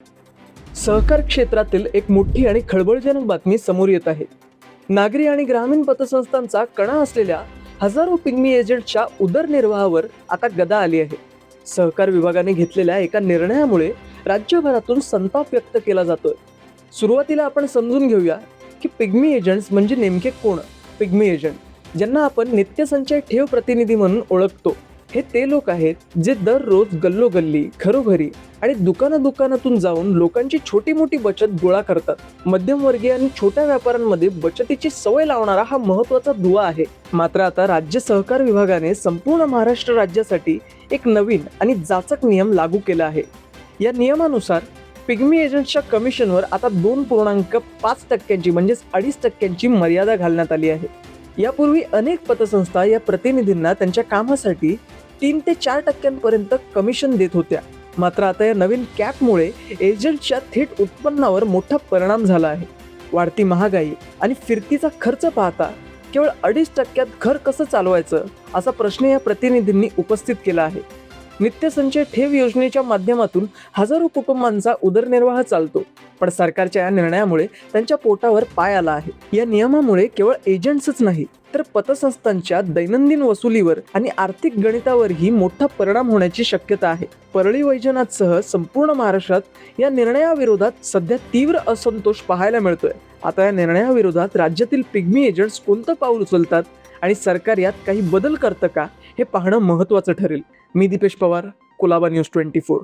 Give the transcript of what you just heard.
सहकार क्षेत्रातील एक मोठी आणि खळबळजनक बातमी समोर येत आहे. नागरी आणि ग्रामीण पतसंस्थांचा कणा असलेल्या हजारो पिग्मी एजंटच्या उदरनिर्वाहावर आता गदा आली आहे. सहकार विभागाने घेतलेल्या एका निर्णयामुळे राज्यभरातून संताप व्यक्त केला जातोय. सुरुवातीला आपण समजून घेऊया की पिग्मी एजंट्स म्हणजे नेमके कोण. पिग्मी एजंट, ज्यांना आपण नित्यसंचय ठेव प्रतिनिधी म्हणून ओळखतो, हे ते लोक आहेत जे दररोज गल्लोगल्ली, घरोघरी आणि दुकानातून जाऊन लोकांची छोटी मोठी बचत गोळा करतात. मध्यमवर्गीय आणि छोट्या व्यापाऱ्यांमध्ये बचतीची सवय लावणारा हा महत्त्वाचा दुवा आहे. मात्र आता राज्य सहकार विभागाने संपूर्ण महाराष्ट्र राज्यासाठी एक नवीन आणि जाचक नियम लागू केला आहे. या नियमानुसार पिग्मी एजंट्सच्या कमिशनवर आता 2.5% म्हणजेच 2.5% मर्यादा घालण्यात आली आहे. यापूर्वी अनेक पतसंस्था या प्रतिनिधींना त्यांच्या कामासाठी 3 ते 4% कमिशन देत होत्या. मात्र आता या नवीन कॅपमुळे एजंटच्या थेट उत्पन्नावर मोठा परिणाम झाला आहे. वाढती महागाई आणि फिरतीचा खर्च पाहता केवळ 2.5% घर कसं चालवायचं असा प्रश्न या प्रतिनिधींनी उपस्थित केला आहे. नित्यसंचय ठेव योजनेच्या माध्यमातून हजारो कुटुंबांचा उदरनिर्वाह चालतो, पण सरकारच्या या निर्णयामुळे त्यांच्या पोटावर पाय आला आहे. या नियमामुळे केवळ एजंट्सच नाही तर पतसंस्थांच्या दैनंदिन वसुलीवर आणि आर्थिक गणितावरही मोठा परिणाम होण्याची शक्यता आहे. परळी वैजनाथसह संपूर्ण महाराष्ट्रात या निर्णयाविरोधात सध्या तीव्र असंतोष पाहायला मिळतोय. आता या निर्णयाविरोधात राज्यातील पिग्मी एजंट्स कोणतं पाऊल उचलतात आणि सरकार यात काही बदल करतं का, हे पाहणं महत्त्वाचं ठरेल. मी दीपेश पवार, कुलाबा न्यूज 24.